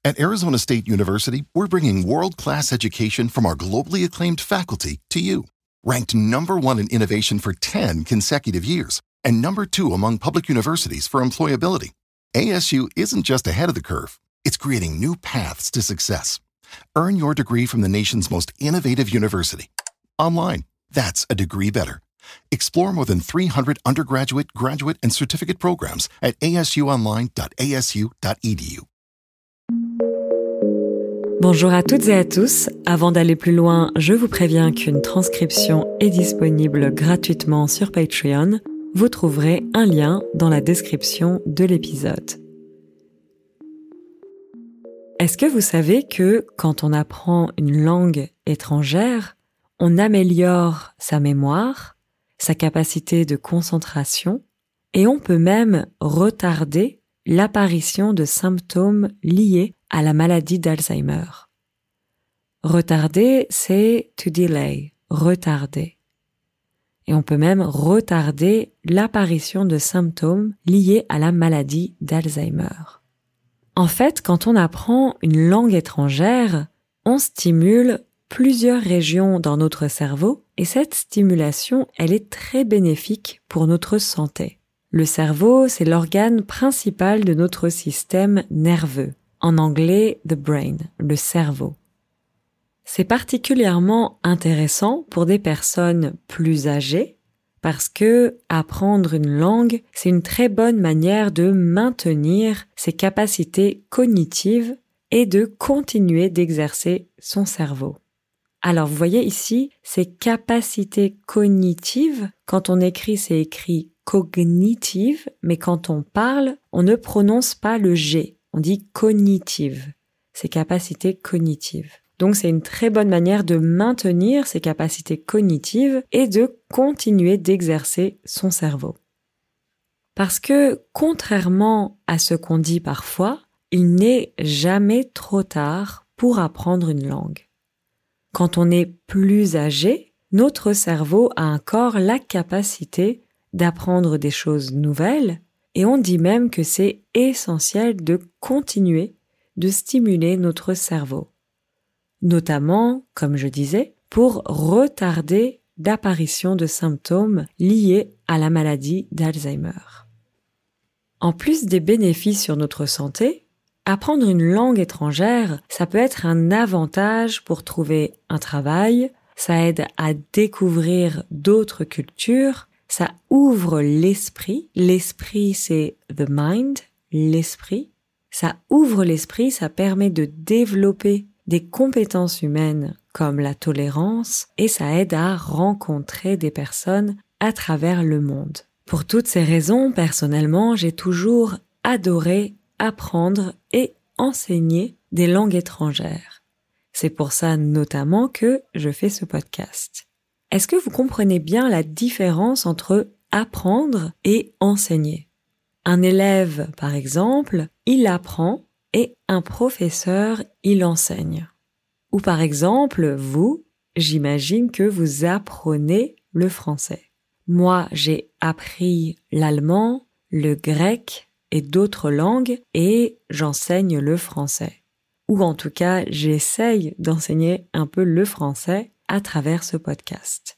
At Arizona State University, we're bringing world-class education from our globally acclaimed faculty to you. Ranked #1 in innovation for 10 consecutive years and #2 among public universities for employability, ASU isn't just ahead of the curve, it's creating new paths to success. Earn your degree from the nation's most innovative university. Online, that's a degree better. Explore more than 300 undergraduate, graduate, and certificate programs at asuonline.asu.edu. Bonjour à toutes et à tous. Avant d'aller plus loin, je vous préviens qu'une transcription est disponible gratuitement sur Patreon. Vous trouverez un lien dans la description de l'épisode. Est-ce que vous savez que quand on apprend une langue étrangère, on améliore sa mémoire, sa capacité de concentration et on peut même retarder l'apparition de symptômes liés à la maladie d'Alzheimer. Retarder, c'est to delay, retarder. Et on peut même retarder l'apparition de symptômes liés à la maladie d'Alzheimer. En fait, quand on apprend une langue étrangère, on stimule plusieurs régions dans notre cerveau et cette stimulation, elle est très bénéfique pour notre santé. Le cerveau, c'est l'organe principal de notre système nerveux. En anglais, the brain, le cerveau. C'est particulièrement intéressant pour des personnes plus âgées parce que apprendre une langue, c'est une très bonne manière de maintenir ses capacités cognitives et de continuer d'exercer son cerveau. Alors vous voyez ici, ces capacités cognitives, quand on écrit, c'est écrit cognitive, mais quand on parle, on ne prononce pas le G. On dit cognitive, ses capacités cognitives. Donc c'est une très bonne manière de maintenir ses capacités cognitives et de continuer d'exercer son cerveau. Parce que, contrairement à ce qu'on dit parfois, il n'est jamais trop tard pour apprendre une langue. Quand on est plus âgé, notre cerveau a encore la capacité d'apprendre des choses nouvelles et on dit même que c'est essentiel de continuer de stimuler notre cerveau. Notamment, comme je disais, pour retarder l'apparition de symptômes liés à la maladie d'Alzheimer. En plus des bénéfices sur notre santé, apprendre une langue étrangère, ça peut être un avantage pour trouver un travail, ça aide à découvrir d'autres cultures, ça ouvre l'esprit. L'esprit, c'est the mind, l'esprit. Ça ouvre l'esprit, ça permet de développer des compétences humaines comme la tolérance et ça aide à rencontrer des personnes à travers le monde. Pour toutes ces raisons, personnellement, j'ai toujours adoré apprendre et enseigner des langues étrangères. C'est pour ça notamment que je fais ce podcast. Est-ce que vous comprenez bien la différence entre apprendre et enseigner? Un élève, par exemple, il apprend et un professeur, il enseigne. Ou par exemple, vous, j'imagine que vous apprenez le français. Moi, j'ai appris l'allemand, le grec et d'autres langues et j'enseigne le français. Ou en tout cas, j'essaye d'enseigner un peu le français à travers ce podcast.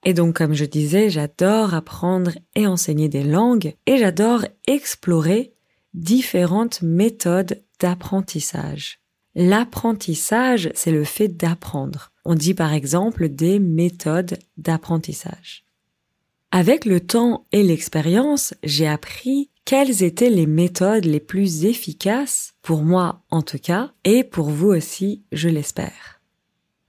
Et donc, comme je disais, j'adore apprendre et enseigner des langues et j'adore explorer différentes méthodes d'apprentissage. L'apprentissage, c'est le fait d'apprendre. On dit par exemple des méthodes d'apprentissage. Avec le temps et l'expérience, j'ai appris quelles étaient les méthodes les plus efficaces, pour moi en tout cas, et pour vous aussi, je l'espère.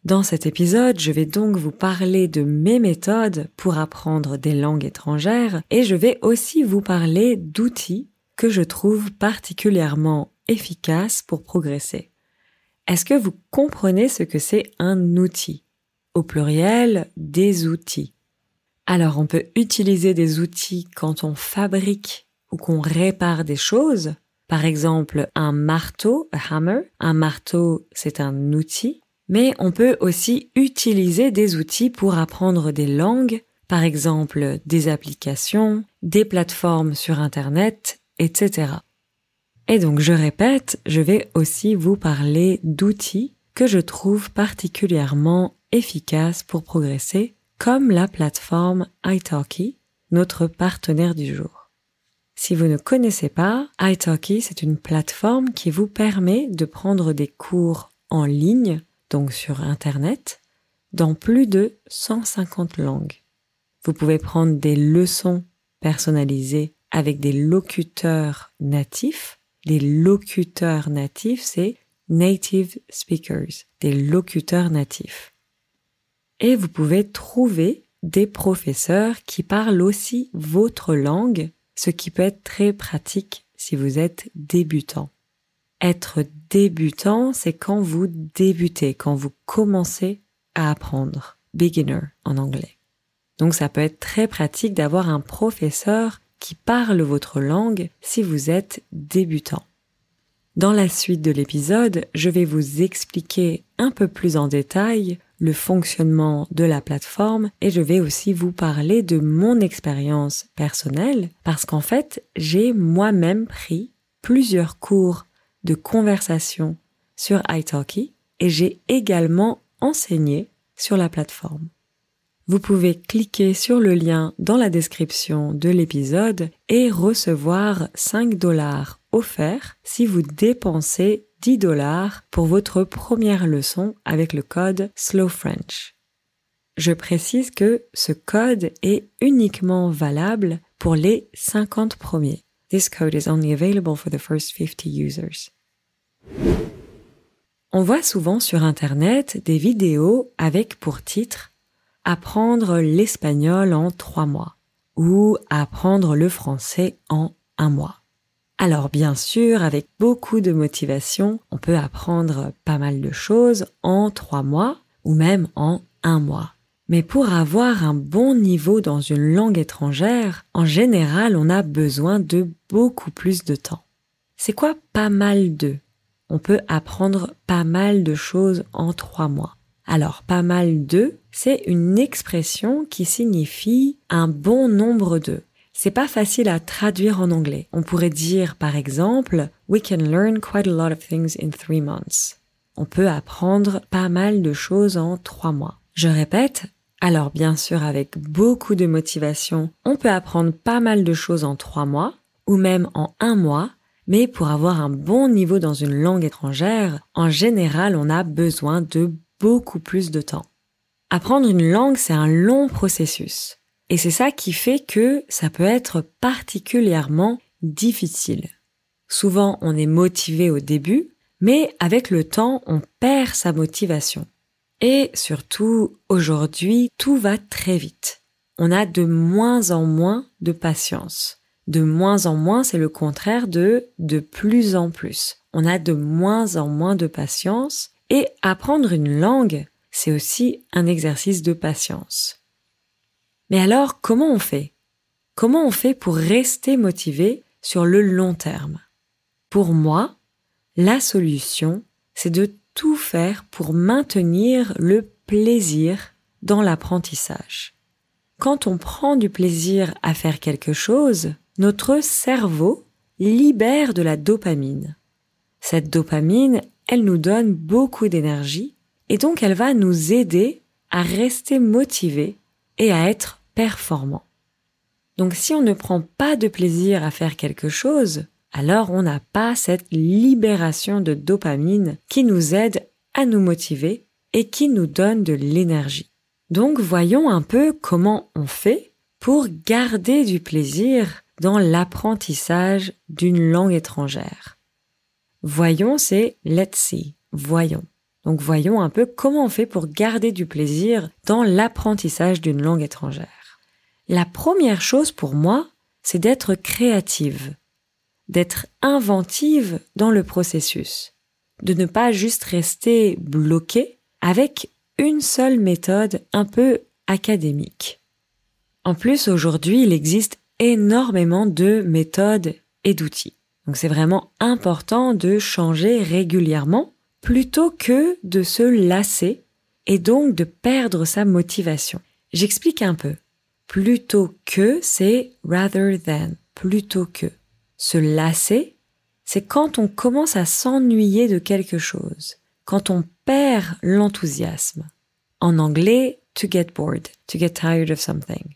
Dans cet épisode, je vais donc vous parler de mes méthodes pour apprendre des langues étrangères et je vais aussi vous parler d'outils que je trouve particulièrement efficaces pour progresser. Est-ce que vous comprenez ce que c'est un outil? Au pluriel, des outils. Alors, on peut utiliser des outils quand on fabrique ou qu'on répare des choses. Par exemple, un marteau, a hammer. Un marteau, c'est un outil. Mais on peut aussi utiliser des outils pour apprendre des langues, par exemple des applications, des plateformes sur Internet, etc. Et donc je répète, je vais aussi vous parler d'outils que je trouve particulièrement efficaces pour progresser, comme la plateforme italki, notre partenaire du jour. Si vous ne connaissez pas, italki, c'est une plateforme qui vous permet de prendre des cours en ligne, donc sur Internet, dans plus de 150 langues. Vous pouvez prendre des leçons personnalisées avec des locuteurs natifs. Les locuteurs natifs, c'est native speakers, des locuteurs natifs. Et vous pouvez trouver des professeurs qui parlent aussi votre langue, ce qui peut être très pratique si vous êtes débutant. Être débutant, c'est quand vous débutez, quand vous commencez à apprendre. Beginner en anglais. Donc ça peut être très pratique d'avoir un professeur qui parle votre langue si vous êtes débutant. Dans la suite de l'épisode, je vais vous expliquer un peu plus en détail le fonctionnement de la plateforme et je vais aussi vous parler de mon expérience personnelle parce qu'en fait, j'ai moi-même pris plusieurs cours de conversation sur italki et j'ai également enseigné sur la plateforme. Vous pouvez cliquer sur le lien dans la description de l'épisode et recevoir 5$ offerts si vous dépensez 10$ pour votre première leçon avec le code SlowFrench. Je précise que ce code est uniquement valable pour les 50 premiers. This code is only available for the first 50 users. On voit souvent sur Internet des vidéos avec pour titre « Apprendre l'espagnol en 3 mois » ou « Apprendre le français en 1 mois ». Alors bien sûr, avec beaucoup de motivation, on peut apprendre pas mal de choses en 3 mois ou même en 1 mois. Mais pour avoir un bon niveau dans une langue étrangère, en général, on a besoin de beaucoup plus de temps. C'est quoi pas mal de ? On peut apprendre pas mal de choses en 3 mois. Alors, pas mal de, c'est une expression qui signifie un bon nombre de. C'est pas facile à traduire en anglais. On pourrait dire, par exemple, we can learn quite a lot of things in 3 months. On peut apprendre pas mal de choses en 3 mois. Je répète, alors bien sûr, avec beaucoup de motivation, on peut apprendre pas mal de choses en 3 mois, ou même en 1 mois, mais pour avoir un bon niveau dans une langue étrangère, en général, on a besoin de beaucoup plus de temps. Apprendre une langue, c'est un long processus. Et c'est ça qui fait que ça peut être particulièrement difficile. Souvent, on est motivé au début, mais avec le temps, on perd sa motivation. Et surtout, aujourd'hui, tout va très vite. On a de moins en moins de patience. De moins en moins, c'est le contraire de plus en plus. On a de moins en moins de patience et apprendre une langue, c'est aussi un exercice de patience. Mais alors, comment on fait ? Comment on fait pour rester motivé sur le long terme ? Pour moi, la solution, c'est de tout faire pour maintenir le plaisir dans l'apprentissage. Quand on prend du plaisir à faire quelque chose, notre cerveau libère de la dopamine. Cette dopamine, elle nous donne beaucoup d'énergie et donc elle va nous aider à rester motivés et à être performants. Donc si on ne prend pas de plaisir à faire quelque chose, alors on n'a pas cette libération de dopamine qui nous aide à nous motiver et qui nous donne de l'énergie. Donc voyons un peu comment on fait pour garder du plaisir dans l'apprentissage d'une langue étrangère. Voyons, c'est let's see, voyons. Donc voyons un peu comment on fait pour garder du plaisir dans l'apprentissage d'une langue étrangère. La première chose pour moi, c'est d'être créative, d'être inventive dans le processus, de ne pas juste rester bloqué avec une seule méthode un peu académique. En plus, aujourd'hui, il existe énormément de méthodes et d'outils. Donc c'est vraiment important de changer régulièrement plutôt que de se lasser et donc de perdre sa motivation. J'explique un peu. Plutôt que, c'est rather than, plutôt que. Se lasser, c'est quand on commence à s'ennuyer de quelque chose, quand on perd l'enthousiasme. En anglais, to get bored, to get tired of something.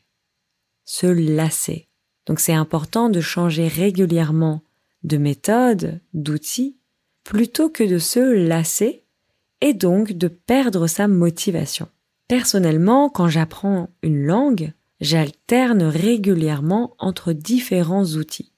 Se lasser. Donc c'est important de changer régulièrement de méthode, d'outil, plutôt que de se lasser et donc de perdre sa motivation. Personnellement, quand j'apprends une langue, j'alterne régulièrement entre différents outils.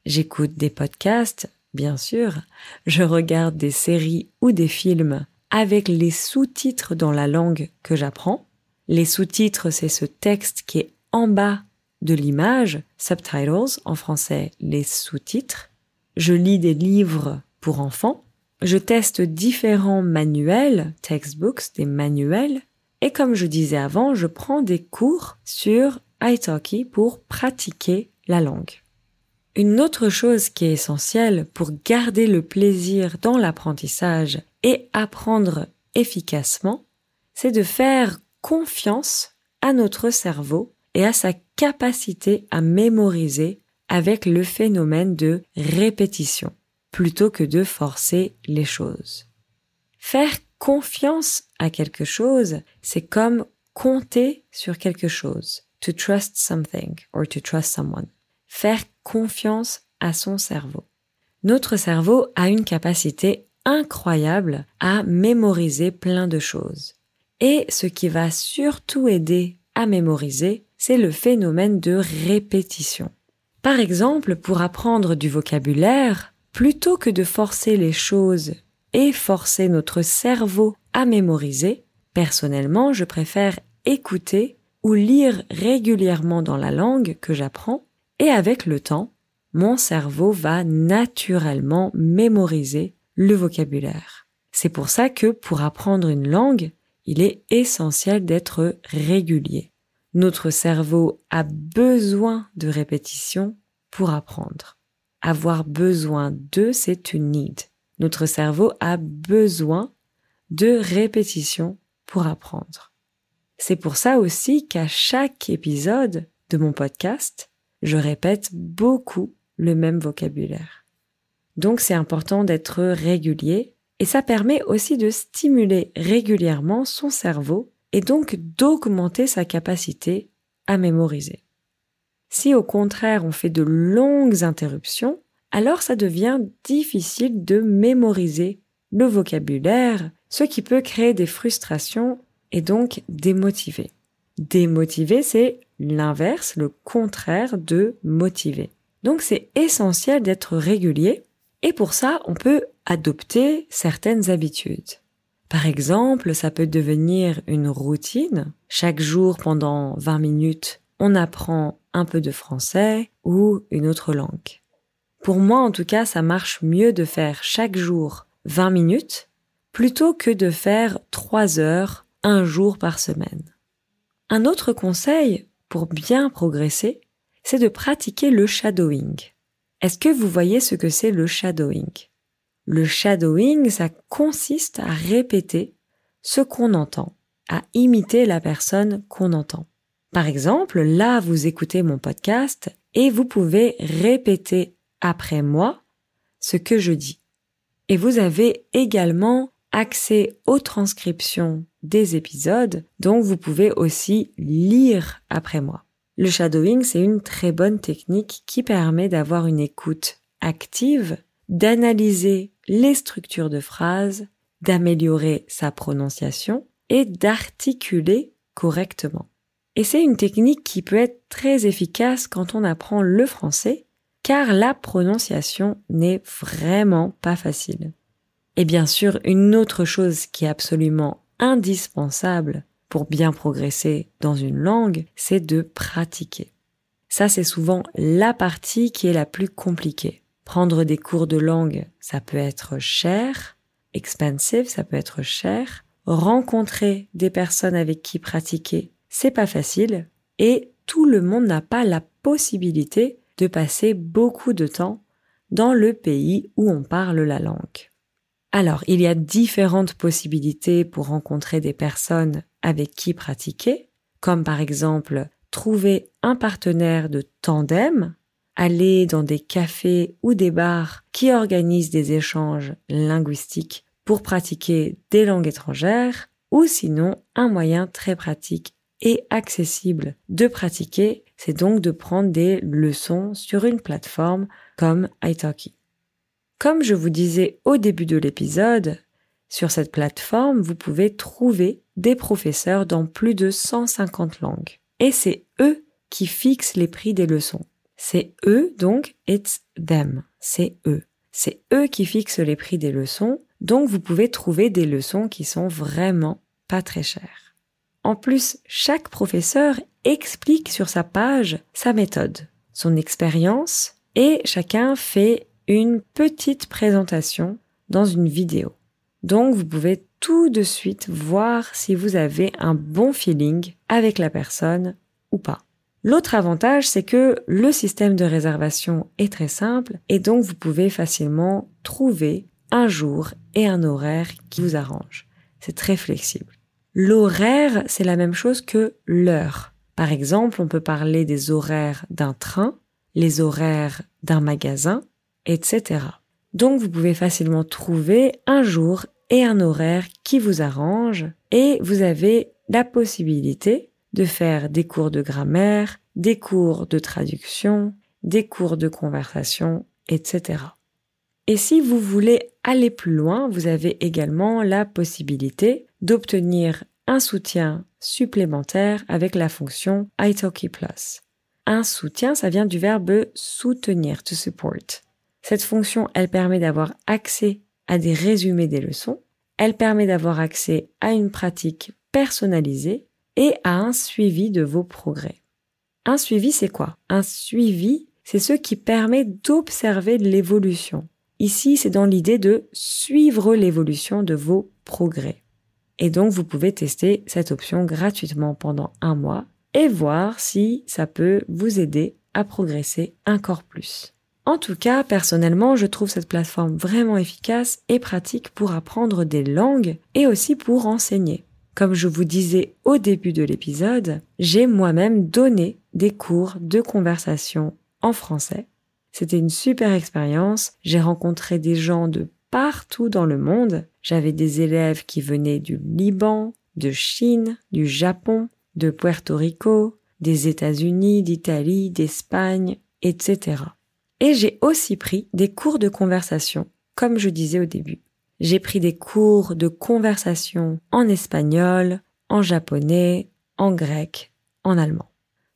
J'écoute des podcasts, bien sûr, je regarde des séries ou des films avec les sous-titres dans la langue que j'apprends. Les sous-titres, c'est ce texte qui est en bas de l'image, subtitles, en français, les sous-titres. Je lis des livres pour enfants. Je teste différents manuels, textbooks, des manuels. Et comme je disais avant, je prends des cours sur italki pour pratiquer la langue. Une autre chose qui est essentielle pour garder le plaisir dans l'apprentissage et apprendre efficacement, c'est de faire confiance à notre cerveau et à sa capacité à mémoriser avec le phénomène de répétition, plutôt que de forcer les choses. Faire confiance à quelque chose, c'est comme compter sur quelque chose. To trust something or to trust someone. Faire confiance à son cerveau. Notre cerveau a une capacité incroyable à mémoriser plein de choses. Et ce qui va surtout aider à mémoriser, c'est le phénomène de répétition. Par exemple, pour apprendre du vocabulaire, plutôt que de forcer les choses et forcer notre cerveau à mémoriser, personnellement, je préfère écouter ou lire régulièrement dans la langue que j'apprends et avec le temps, mon cerveau va naturellement mémoriser le vocabulaire. C'est pour ça que pour apprendre une langue, il est essentiel d'être régulier. Notre cerveau a besoin de répétition pour apprendre. Avoir besoin de, c'est une need. Notre cerveau a besoin de répétition pour apprendre. C'est pour ça aussi qu'à chaque épisode de mon podcast, je répète beaucoup le même vocabulaire. Donc c'est important d'être régulier et ça permet aussi de stimuler régulièrement son cerveau et donc d'augmenter sa capacité à mémoriser. Si au contraire on fait de longues interruptions, alors ça devient difficile de mémoriser le vocabulaire, ce qui peut créer des frustrations et donc démotiver. Démotiver, c'est l'inverse, le contraire de motiver. Donc c'est essentiel d'être régulier et pour ça on peut adopter certaines habitudes. Par exemple, ça peut devenir une routine. Chaque jour pendant 20 minutes, on apprend un peu de français ou une autre langue. Pour moi en tout cas, ça marche mieux de faire chaque jour 20 minutes plutôt que de faire 3 heures un jour par semaine. Un autre conseil pour bien progresser, c'est de pratiquer le shadowing. Est-ce que vous voyez ce que c'est le shadowing? Le shadowing, ça consiste à répéter ce qu'on entend, à imiter la personne qu'on entend. Par exemple, là, vous écoutez mon podcast et vous pouvez répéter après moi ce que je dis. Et vous avez également accès aux transcriptions des épisodes, donc vous pouvez aussi lire après moi. Le shadowing, c'est une très bonne technique qui permet d'avoir une écoute active, d'analyser les structures de phrases, d'améliorer sa prononciation et d'articuler correctement. Et c'est une technique qui peut être très efficace quand on apprend le français, car la prononciation n'est vraiment pas facile. Et bien sûr, une autre chose qui est absolument indispensable pour bien progresser dans une langue, c'est de pratiquer. Ça, c'est souvent la partie qui est la plus compliquée. Prendre des cours de langue, ça peut être cher, expensive, ça peut être cher. Rencontrer des personnes avec qui pratiquer, c'est pas facile. Et tout le monde n'a pas la possibilité de passer beaucoup de temps dans le pays où on parle la langue. Alors, il y a différentes possibilités pour rencontrer des personnes avec qui pratiquer, comme par exemple trouver un partenaire de tandem. aller dans des cafés ou des bars qui organisent des échanges linguistiques pour pratiquer des langues étrangères, ou sinon un moyen très pratique et accessible de pratiquer, c'est donc de prendre des leçons sur une plateforme comme italki. Comme je vous disais au début de l'épisode, sur cette plateforme, vous pouvez trouver des professeurs dans plus de 150 langues. Et c'est eux qui fixent les prix des leçons. C'est eux, donc it's them, c'est eux. C'est eux qui fixent les prix des leçons, donc vous pouvez trouver des leçons qui sont vraiment pas très chères. En plus, chaque professeur explique sur sa page sa méthode, son expérience, et chacun fait une petite présentation dans une vidéo. Donc vous pouvez tout de suite voir si vous avez un bon feeling avec la personne ou pas. L'autre avantage, c'est que le système de réservation est très simple et donc vous pouvez facilement trouver un jour et un horaire qui vous arrange. C'est très flexible. L'horaire, c'est la même chose que l'heure. Par exemple, on peut parler des horaires d'un train, les horaires d'un magasin, etc. Donc vous pouvez facilement trouver un jour et un horaire qui vous arrange et vous avez la possibilité de faire des cours de grammaire, des cours de traduction, des cours de conversation, etc. Et si vous voulez aller plus loin, vous avez également la possibilité d'obtenir un soutien supplémentaire avec la fonction italki Plus. Un soutien, ça vient du verbe soutenir, to support. Cette fonction, elle permet d'avoir accès à des résumés des leçons, elle permet d'avoir accès à une pratique personnalisée et à un suivi de vos progrès. Un suivi, c'est quoi? Un suivi, c'est ce qui permet d'observer l'évolution. Ici, c'est dans l'idée de suivre l'évolution de vos progrès. Et donc, vous pouvez tester cette option gratuitement pendant 1 mois et voir si ça peut vous aider à progresser encore plus. En tout cas, personnellement, je trouve cette plateforme vraiment efficace et pratique pour apprendre des langues et aussi pour enseigner. Comme je vous disais au début de l'épisode, j'ai moi-même donné des cours de conversation en français. C'était une super expérience. J'ai rencontré des gens de partout dans le monde. J'avais des élèves qui venaient du Liban, de Chine, du Japon, de Puerto Rico, des États-Unis, d'Italie, d'Espagne, etc. Et j'ai aussi pris des cours de conversation, comme je disais au début. J'ai pris des cours de conversation en espagnol, en japonais, en grec, en allemand.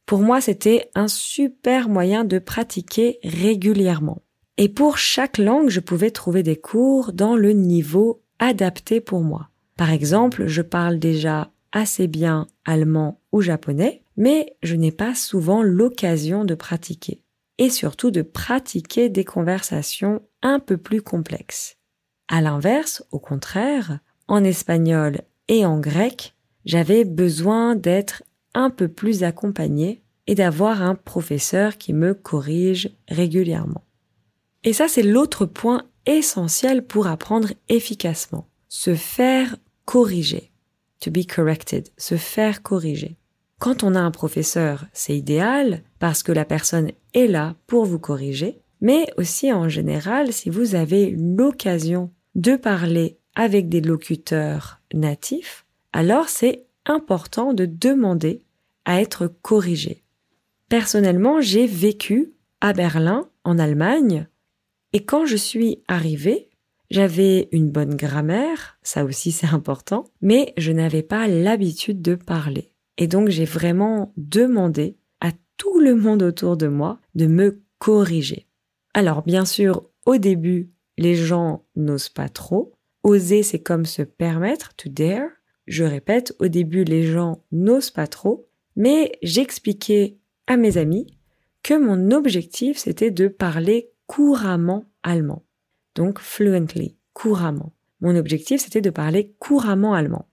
Pour moi, c'était un super moyen de pratiquer régulièrement. Et pour chaque langue, je pouvais trouver des cours dans le niveau adapté pour moi. Par exemple, je parle déjà assez bien allemand ou japonais, mais je n'ai pas souvent l'occasion de pratiquer. Et surtout de pratiquer des conversations un peu plus complexes. À l'inverse, au contraire, en espagnol et en grec, j'avais besoin d'être un peu plus accompagnée et d'avoir un professeur qui me corrige régulièrement. Et ça, c'est l'autre point essentiel pour apprendre efficacement. Se faire corriger. To be corrected. Se faire corriger. Quand on a un professeur, c'est idéal parce que la personne est là pour vous corriger, mais aussi en général, si vous avez l'occasion de parler avec des locuteurs natifs, alors c'est important de demander à être corrigé. Personnellement, j'ai vécu à Berlin, en Allemagne, et quand je suis arrivée, j'avais une bonne grammaire, ça aussi c'est important, mais je n'avais pas l'habitude de parler. Et donc j'ai vraiment demandé à tout le monde autour de moi de me corriger. Alors bien sûr, au début, les gens n'osent pas trop. Oser, c'est comme se permettre, to dare. Je répète, au début, les gens n'osent pas trop, mais j'expliquais à mes amis que mon objectif, c'était de parler couramment allemand. Donc fluently, couramment. Mon objectif, c'était de parler couramment allemand.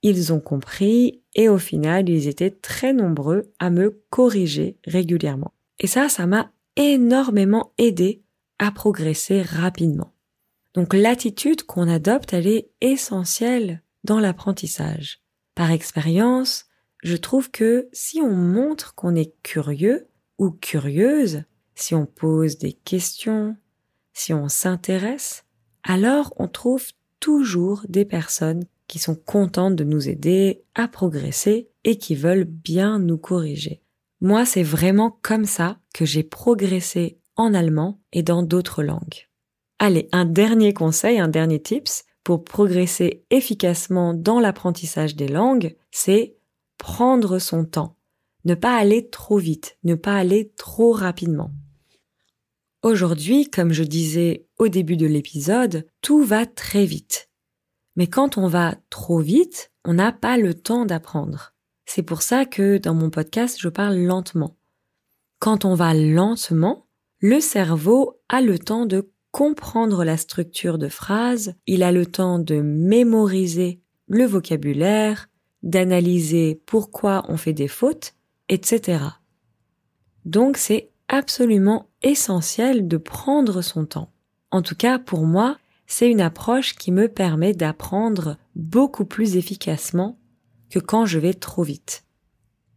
Ils ont compris et au final, ils étaient très nombreux à me corriger régulièrement. Et ça m'a énormément aidé à progresser rapidement. Donc l'attitude qu'on adopte, elle est essentielle dans l'apprentissage. Par expérience, je trouve que si on montre qu'on est curieux ou curieuse, si on pose des questions, si on s'intéresse, alors on trouve toujours des personnes qui sont contentes de nous aider à progresser et qui veulent bien nous corriger. Moi, c'est vraiment comme ça que j'ai progressé en allemand et dans d'autres langues. Allez, un dernier conseil, un dernier tips pour progresser efficacement dans l'apprentissage des langues, c'est prendre son temps. Ne pas aller trop vite, ne pas aller trop rapidement. Aujourd'hui, comme je disais au début de l'épisode, tout va très vite. Mais quand on va trop vite, on n'a pas le temps d'apprendre. C'est pour ça que dans mon podcast, je parle lentement. Quand on va lentement, le cerveau a le temps de comprendre la structure de phrases, il a le temps de mémoriser le vocabulaire, d'analyser pourquoi on fait des fautes, etc. Donc c'est absolument essentiel de prendre son temps. En tout cas, pour moi, c'est une approche qui me permet d'apprendre beaucoup plus efficacement que quand je vais trop vite.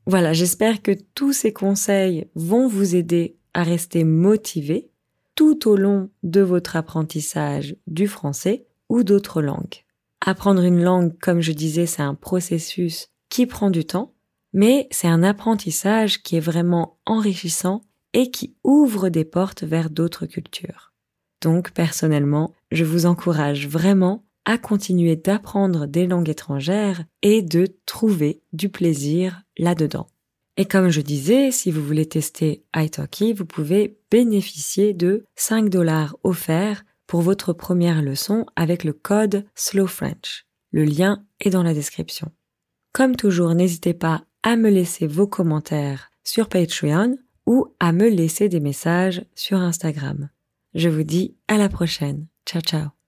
Voilà, j'espère que tous ces conseils vont vous aider à rester motivé tout au long de votre apprentissage du français ou d'autres langues. Apprendre une langue, comme je disais, c'est un processus qui prend du temps, mais c'est un apprentissage qui est vraiment enrichissant et qui ouvre des portes vers d'autres cultures. Donc, personnellement, je vous encourage vraiment à continuer d'apprendre des langues étrangères et de trouver du plaisir là-dedans. Et comme je disais, si vous voulez tester italki, vous pouvez bénéficier de 5$ offerts pour votre première leçon avec le code Slow French. Le lien est dans la description. Comme toujours, n'hésitez pas à me laisser vos commentaires sur Patreon ou à me laisser des messages sur Instagram. Je vous dis à la prochaine. Ciao ciao.